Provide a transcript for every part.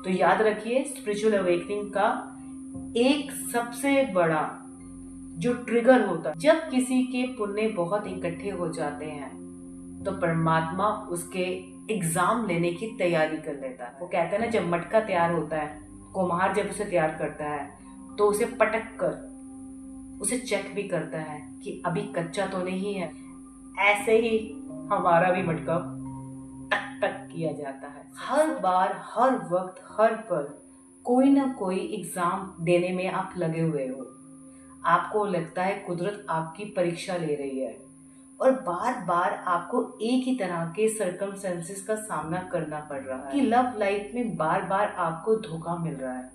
तो याद रखिए, स्पिरिचुअल अवेकनिंग का एक सबसे बड़ा जो ट्रिगर होता है, जब किसी के पुण्य बहुत इकट्ठे हो जाते हैं तो परमात्मा उसके एग्जाम लेने की तैयारी कर लेता है। वो कहते हैं ना, जब मटका तैयार होता है, कुम्हार जब उसे तैयार करता है तो उसे पटक कर उसे चेक भी करता है कि अभी कच्चा तो नहीं है। ऐसे ही हमारा भी मटका टक टक किया जाता है। हर बार, हर वक्त, हर पल कोई ना कोई एग्जाम देने में आप लगे हुए हो। आपको लगता है कुदरत आपकी परीक्षा ले रही है और बार बार आपको एक ही तरह के सर्कमस्टेंसेस का सामना करना पड़ रहा है कि लव लाइफ में बार बार आपको धोखा मिल रहा है।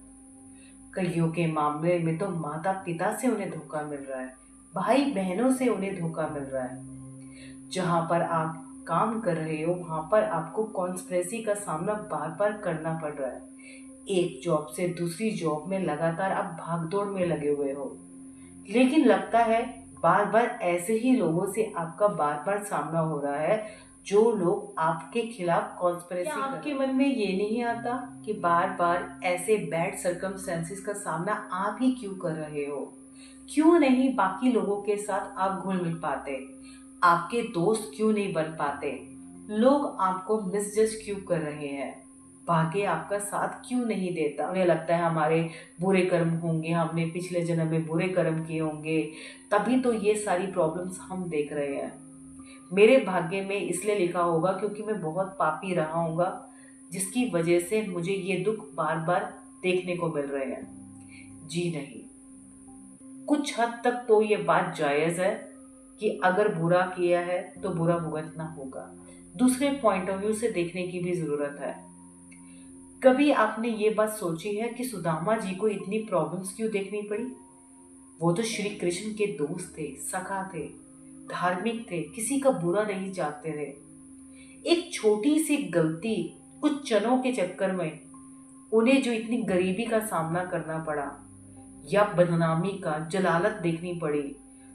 कईयों के मामले में तो माता पिता से उन्हें धोखा मिल रहा है, भाई बहनों से उन्हें धोखा मिल रहा है। जहां पर आप काम कर रहे हो वहां पर आपको कॉन्स्पिरेसी का सामना बार बार करना पड़ रहा है। एक जॉब से दूसरी जॉब में लगातार आप भागदौड़ में लगे हुए हो, लेकिन लगता है बार बार ऐसे ही लोगों से आपका बार बार सामना हो रहा है जो लोग आपके खिलाफ कॉन्स्पिरेसी कर रहे हैं। आपके मन में ये नहीं आता कि बार बार ऐसे बैड सर्कमस्टेंसेस का सामना आप ही क्यों कर रहे हो? क्यों नहीं बाकी लोगों के साथ आप घुल मिल पाते? आपके दोस्त क्यों नहीं बन पाते? लोग आपको मिसजज क्यों कर रहे हैं? भाग्य आपका साथ क्यों नहीं देता? उन्हें लगता है हमारे बुरे कर्म होंगे, हमने पिछले जन्म में बुरे कर्म किए होंगे, तभी तो ये सारी प्रॉब्लम्स हम देख रहे हैं। मेरे भाग्य में इसलिए लिखा होगा क्योंकि मैं बहुत पापी रहा हूँगा, जिसकी वजह से मुझे ये दुख बार बार देखने को मिल रहे हैं। जी नहीं, कुछ हद तक तो ये बात जायज है कि अगर बुरा किया है तो बुरा भुगतना होगा। दूसरे पॉइंट ऑफ व्यू से देखने की भी जरूरत है। कभी आपने ये बात सोची है कि सुदामा जी को इतनी प्रॉब्लम्स क्यों देखनी पड़ी? वो तो श्री कृष्ण के दोस्त थे, सखा थे, धार्मिक थे, किसी का बुरा नहीं चाहते थे। एक छोटी सी गलती, कुछ चनों के चक्कर में उन्हें जो इतनी गरीबी का सामना करना पड़ा या बदनामी का, जलालत देखनी पड़ी,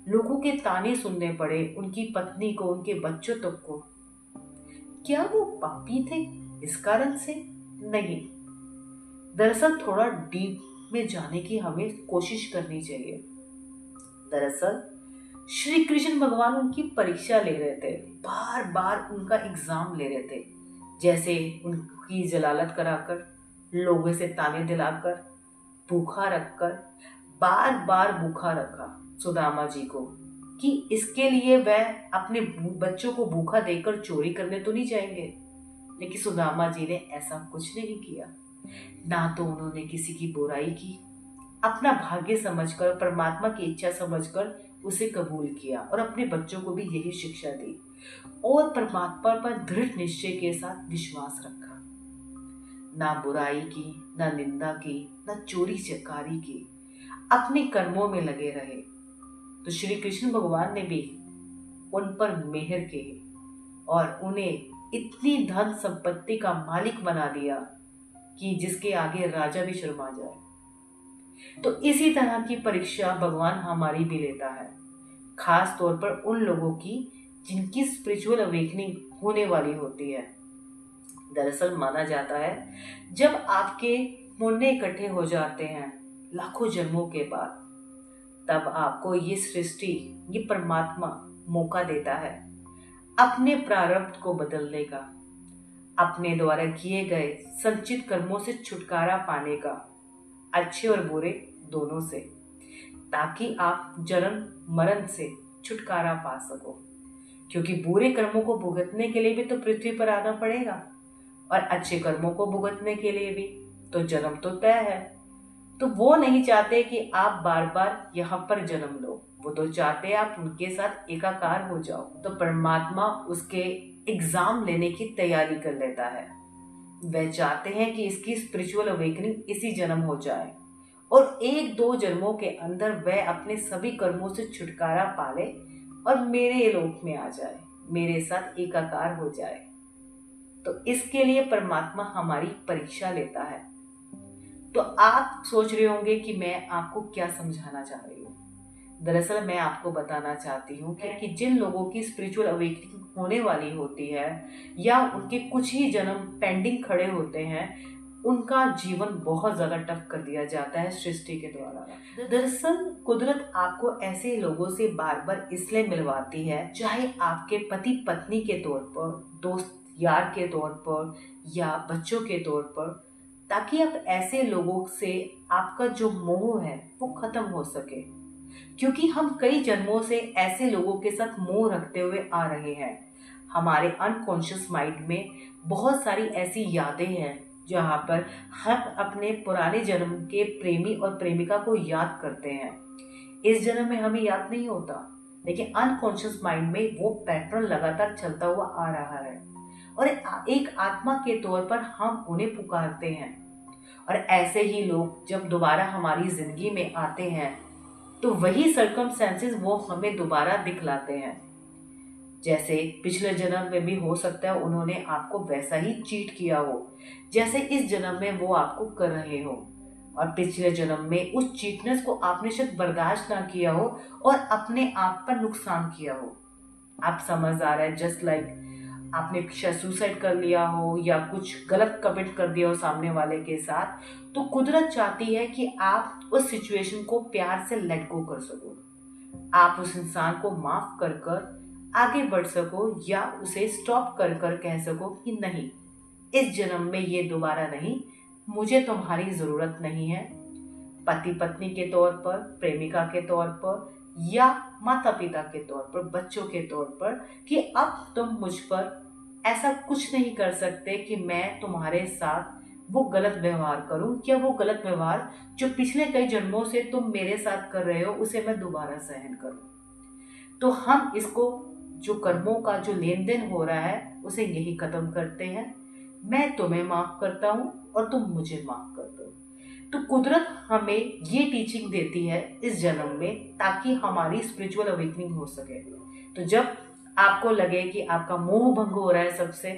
लोगों के ताने सुनने पड़े, उनकी पत्नी को, उनके बच्चों तक को, क्या वो पापी थे इस कारण से? नहीं। दरअसल थोड़ा डीप में जाने की हमें कोशिश करनी चाहिए। दरअसल श्री कृष्ण भगवान उनकी परीक्षा ले रहे थे, बार बार उनका एग्जाम ले रहे थे। जैसे उनकी जलालत कराकर, लोगों से ताने दिलाकर, भूखा रखकर, बार बार भूखा रखा सुदामा जी को कि इसके लिए वह अपने बच्चों को भूखा देकर चोरी करने तो नहीं जाएंगे। लेकिन सुदामा जी ने ऐसा कुछ नहीं किया। ना तो उन्होंने किसी की बुराई की, अपना भाग्य समझकर, परमात्मा की इच्छा समझकर उसे कबूल किया और अपने बच्चों को भी यही शिक्षा दी और परमात्मा पर दृढ़ निश्चय के साथ विश्वास रखा। ना बुराई की, ना निंदा की, ना चोरी चकारी की, अपने कर्मों में लगे रहे। तो श्री कृष्ण भगवान ने भी उन पर मेहर किए और उन्हें इतनी धन संपत्ति का मालिक बना दिया कि जिसके आगे राजा भी शर्मा जाए। तो इसी तरह की परीक्षा भगवान हमारी भी लेता है, खास तौर पर उन लोगों की जिनकी स्पिरिचुअल अवेकनिंग होने वाली होती है। दरअसल माना जाता है जब आपके पुण्य इकट्ठे हो जाते हैं लाखों जन्मों के बाद, तब आपको ये सृष्टि, ये परमात्मा मौका देता है अपने प्रारब्ध को बदलने का, अपने द्वारा किए गए संचित कर्मों से छुटकारा पाने का, अच्छे और बुरे दोनों से, ताकि आप जन्म मरण से छुटकारा पा सको। क्योंकि बुरे कर्मों को भुगतने के लिए भी तो पृथ्वी पर आना पड़ेगा और अच्छे कर्मों को भुगतने के लिए भी तो जन्म तो तय है। तो वो नहीं चाहते कि आप बार बार यहाँ पर जन्म लो, वो तो चाहते हैं आप उनके साथ एकाकार हो जाओ। तो परमात्मा उसके एग्जाम लेने की तैयारी कर लेता है। वह चाहते हैं कि इसकी स्पिरिचुअल अवेकनिंग इसी जन्म हो जाए और एक दो जन्मों के अंदर वह अपने सभी कर्मों से छुटकारा पाले और मेरे लोक में आ जाए, मेरे साथ एकाकार हो जाए। तो इसके लिए परमात्मा हमारी परीक्षा लेता है। तो आप सोच रहे होंगे कि मैं आपको क्या समझाना चाह रही हूँ। दरअसल मैं आपको बताना चाहती हूँ कि जिन लोगों की स्पिरिचुअल अवेकनिंग होने वाली होती है या उनके कुछ ही जन्म पेंडिंग खड़े होते हैं, उनका जीवन बहुत ज्यादा टफ कर दिया जाता है सृष्टि के द्वारा। दरअसल कुदरत आपको ऐसे लोगों से बार बार इसलिए मिलवाती है, चाहे आपके पति पत्नी के तौर पर, दोस्त यार के तौर पर या बच्चों के तौर पर, ताकि आप ऐसे लोगों से आपका जो मोह है वो खत्म हो सके। क्योंकि हम कई जन्मों से ऐसे लोगों के साथ मोह रखते हुए आ रहे हैं। हमारे अनकॉन्शियस माइंड में बहुत सारी ऐसी यादें हैं जहाँ पर हम अपने पुराने जन्म के प्रेमी और प्रेमिका को याद करते हैं। इस जन्म में हमें याद नहीं होता, लेकिन अनकॉन्शियस माइंड में वो पैटर्न लगातार चलता हुआ आ रहा है और एक आत्मा के तौर पर हम उन्हें पुकारते हैं। और ऐसे ही लोग जब दोबारा हमारी जिंदगी में आते हैं तो वही सर्कमस्टेंसेस वो हमें दोबारा दिखलाते हैं। जैसे पिछले जन्म में भी हो सकता है उन्होंने आपको वैसा ही चीट किया हो जैसे इस जन्म में वो आपको कर रहे हो, और पिछले जन्म में उस चीटनेस को आपने शायद बर्दाश्त ना किया हो और अपने आप पर नुकसान किया हो। आप समझ आ रहा है, जस्ट लाइक आपने शायद सुसाइड कर लिया हो या कुछ गलत कमिट कर दिया हो सामने वाले के साथ, तो कुदरत चाहती है कि आप उस सिचुएशन को प्यार से लेट गो कर सको, आप उस इंसान को माफ कर कर आगे बढ़ सको या उसे स्टॉप कर कर कह सको कि नहीं, इस जन्म में ये दोबारा नहीं, मुझे तुम्हारी जरूरत नहीं है। पति पत्नी के तौर पर, प्रेमिका के तौर पर या माता पिता के तौर पर, बच्चों के तौर पर, कि अब तुम मुझ पर ऐसा कुछ नहीं कर सकते कि मैं तुम्हारे साथ वो गलत व्यवहार करूं या वो गलत व्यवहार जो पिछले कई जन्मों से तुम मेरे साथ कर रहे हो उसे मैं दोबारा सहन करूं। तो हम इसको, जो कर्मों का जो लेन देन हो रहा है, उसे यही खत्म करते हैं। मैं तुम्हें माफ करता हूं और तुम मुझे माफ कर दो। तो कुदरत हमें ये टीचिंग देती है इस जन्म में ताकि हमारी स्पिरिचुअल अवेकनिंग हो सके। तो जब आपको लगे कि आपका मोह भंग हो रहा है सबसे,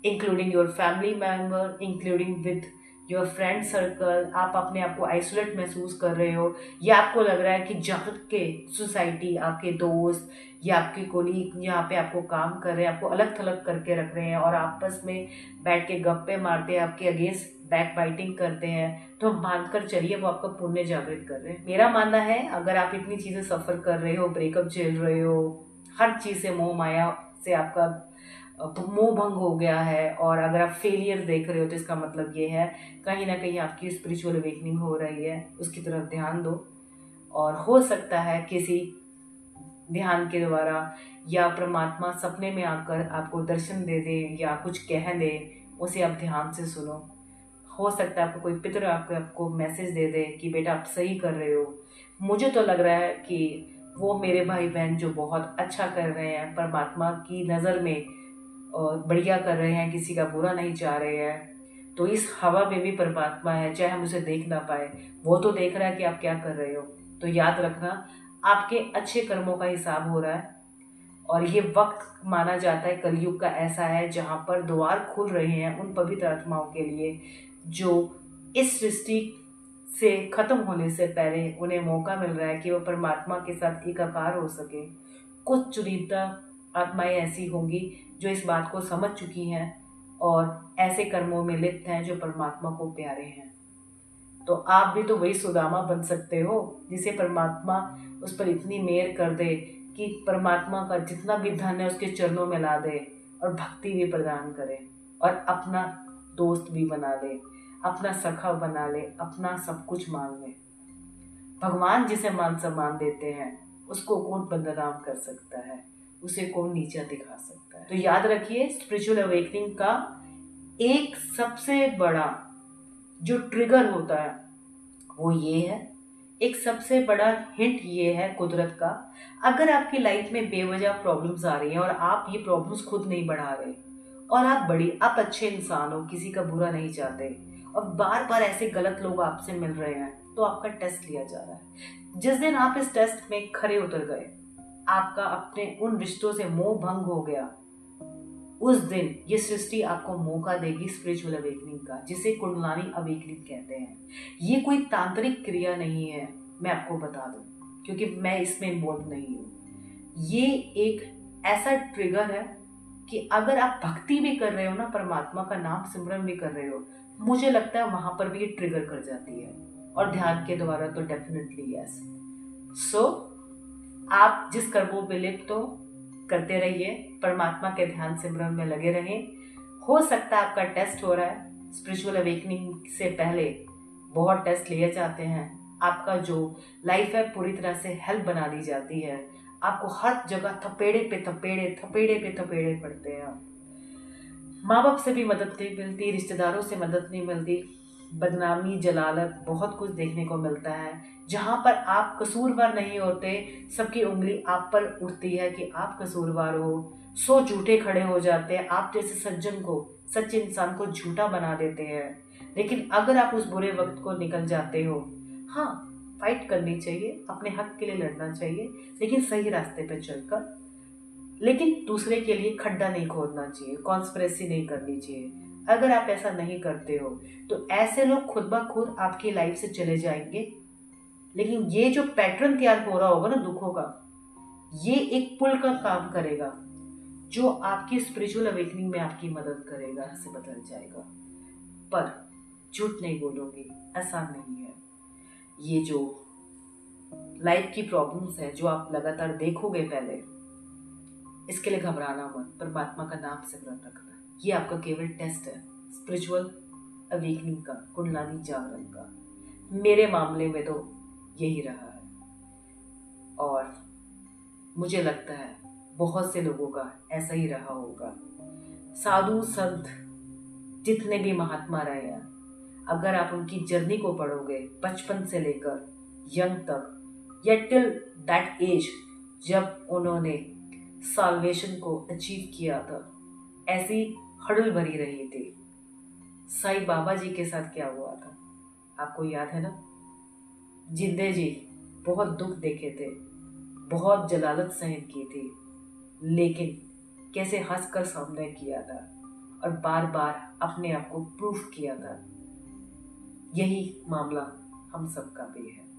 including your family member, including with your friend circle, आप अपने आप को आइसोलेट महसूस कर रहे हो या आपको लग रहा है कि जहाँ के सोसाइटी, आपके दोस्त या आपके कोलीग यहाँ पे आपको काम कर रहे हैं, आपको अलग थलग करके रख रहे हैं और आपस में बैठ के गप्पे मारते हैं, आपके अगेंस्ट बैक बाइटिंग करते हैं, तो मान कर चलिए वो आपका पुण्य जागृत कर रहे हैं। मेरा मानना है अगर आप इतनी चीजें सफर कर रहे हो, ब्रेकअप झेल रहे हो, हर चीज से मोह माया से आपका मोह भंग हो गया है और अगर आप फेलियर देख रहे हो, तो इसका मतलब ये है कहीं ना कहीं आपकी स्पिरिचुअल अवेकनिंग हो रही है, उसकी तरफ ध्यान दो। और हो सकता है किसी ध्यान के द्वारा या परमात्मा सपने में आकर आपको दर्शन दे दे या कुछ कह दे, उसे आप ध्यान से सुनो। हो सकता है आपको कोई पितर आपको मैसेज दे दे कि बेटा आप सही कर रहे हो। मुझे तो लग रहा है कि वो मेरे भाई बहन जो बहुत अच्छा कर रहे हैं, परमात्मा की नज़र में बढ़िया कर रहे हैं, किसी का बुरा नहीं चाह रहे हैं, तो इस हवा में भी परमात्मा है, चाहे हम उसे देख ना पाए, वो तो देख रहा है कि आप क्या कर रहे हो। तो याद रखना, आपके अच्छे कर्मों का हिसाब हो रहा है और ये वक्त माना जाता है कलयुग का ऐसा है जहाँ पर द्वार खुल रहे हैं उन पवित्र आत्माओं के लिए जो इस सृष्टि से खत्म होने से पहले उन्हें मौका मिल रहा है कि वो परमात्मा के साथ एकाकार हो सके। कुछ चुनिंदा आत्माएं ऐसी होंगी जो इस बात को समझ चुकी हैं और ऐसे कर्मों में लिप्त हैं जो परमात्मा को प्यारे हैं। तो आप भी तो वही सुदामा बन सकते हो जिसे परमात्मा उस पर इतनी मेहर कर दे कि परमात्मा का जितना भी धन है उसके चरणों में ला दे और भक्ति भी प्रदान करे और अपना दोस्त भी बना ले, अपना सखा बना ले, अपना सब कुछ मान ले। भगवान जिसे मान सम्मान देते हैं उसको कौन बदनाम कर सकता है, उसे कौन नीचा दिखा सकता है। तो याद रखिए, स्पिरिचुअल अवेकनिंग का एक सबसे बड़ा जो ट्रिगर होता है वो ये है, एक सबसे बड़ा हिंट ये है कुदरत का, अगर आपकी लाइफ में बेवजह प्रॉब्लम्स आ रही हैं और आप ये प्रॉब्लम्स खुद नहीं बढ़ा रहे और आप अच्छे इंसान हो, किसी का बुरा नहीं चाहते और बार बार ऐसे गलत लोग आपसे मिल रहे हैं, तो आपका टेस्ट लिया जा रहा है। जिस दिन आप इस टेस्ट में खरे उतर गए, आपका अपने उन रिश्तों से मोह भंग हो गया, उस दिन ये सृष्टि आपको मौका देगी स्पिरिचुअल अवेकनिंग का, जिसे कुंडलानी अवेकनिंग कहते हैं। ये कोई तांत्रिक क्रिया नहीं है, मैं आपको बता दूं, क्योंकि मैं इसमें इन्वॉल्व नहीं हूँ। ये एक ऐसा ट्रिगर है कि अगर आप भक्ति भी कर रहे हो ना, परमात्मा का नाम सिमरन भी कर रहे हो, मुझे लगता है वहां पर भी ट्रिगर कर जाती है, और ध्यान के द्वारा तो डेफिनेटली यस। सो आप जिस कर्मों में लिप्त हो करते रहिए, परमात्मा के ध्यान सिमरन में लगे रहें। हो सकता है आपका टेस्ट हो रहा है, स्पिरिचुअल अवेकनिंग से पहले बहुत टेस्ट लिए जाते हैं, आपका जो लाइफ है पूरी तरह से हेल्प बना दी जाती है, आपको हर जगह थपेड़े पे थपेड़े पड़ते हैं, माँ बाप से भी मदद नहीं मिलती, रिश्तेदारों से मदद नहीं मिलती, बदनामी जलालत बहुत कुछ देखने को मिलता है। जहां पर आप कसूरवार नहीं होते, सबकी उंगली आप पर उठती है कि आप कसूरवार हो, 100 झूठे खड़े हो जाते हैं, आप जैसे सज्जन को, सच्चे इंसान को झूठा बना देते हैं। लेकिन अगर आप उस बुरे वक्त को निकल जाते हो, हाँ फाइट करनी चाहिए, अपने हक के लिए लड़ना चाहिए, लेकिन सही रास्ते पे चलकर, लेकिन दूसरे के लिए खड्डा नहीं खोदना चाहिए, कॉन्स्पिरेसी नहीं करनी चाहिए। अगर आप ऐसा नहीं करते हो तो ऐसे लोग खुद ब खुद आपकी लाइफ से चले जाएंगे। लेकिन ये जो पैटर्न तैयार हो रहा होगा ना दुखों का, ये एक पुल का काम करेगा जो आपकी स्पिरिचुअल अवेकनिंग में आपकी मदद करेगा, से बदल जाएगा। पर झूठ नहीं बोलूंगी, आसान नहीं है। ये जो लाइफ की प्रॉब्लम्स है जो आप लगातार देखोगे पहले, इसके लिए घबराना मत, परमात्मा का नाम सिमरन रखना। ये आपका केवल टेस्ट है स्पिरिचुअल अवेकनिंग का, कुंडलानी जागरण का। मेरे मामले में तो यही रहा है, और मुझे लगता है बहुत से लोगों का ऐसा ही रहा होगा। साधु संत जितने भी महात्मा रहे हैं, अगर आप उनकी जर्नी को पढ़ोगे बचपन से लेकर यंग तक, या टिल दैट एज जब उन्होंने साल्वेशन को अचीव किया था, ऐसी हड़ल भरी रही थी। साईं बाबा जी के साथ क्या हुआ था आपको याद है ना? जिंदे जी बहुत दुख देखे थे, बहुत जलालत सहन की थी, लेकिन कैसे हंसकर सामने किया था और बार बार अपने आप को प्रूफ किया था। यही मामला हम सबका भी है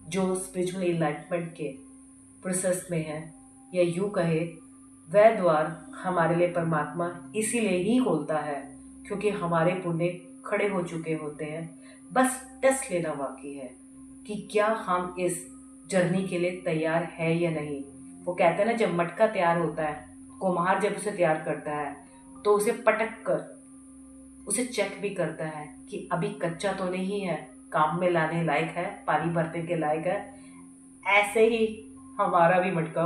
जो स्पिरिचुअल एनलाइटमेंट के प्रोसेस में है, या यूं कहे वह द्वार हमारे लिए परमात्मा इसीलिए ही खोलता है क्योंकि हमारे पुण्य खड़े हो चुके होते हैं। बस टेस्ट लेना बाकी है कि क्या हम इस जर्नी के लिए तैयार है या नहीं। वो कहते हैं ना, जब मटका तैयार होता है, कुम्हार जब उसे तैयार करता है तो उसे पटक कर उसे चेक भी करता है कि अभी कच्चा तो नहीं है, काम में लाने लायक है, पानी भरने के लायक है। ऐसे ही हमारा भी मटका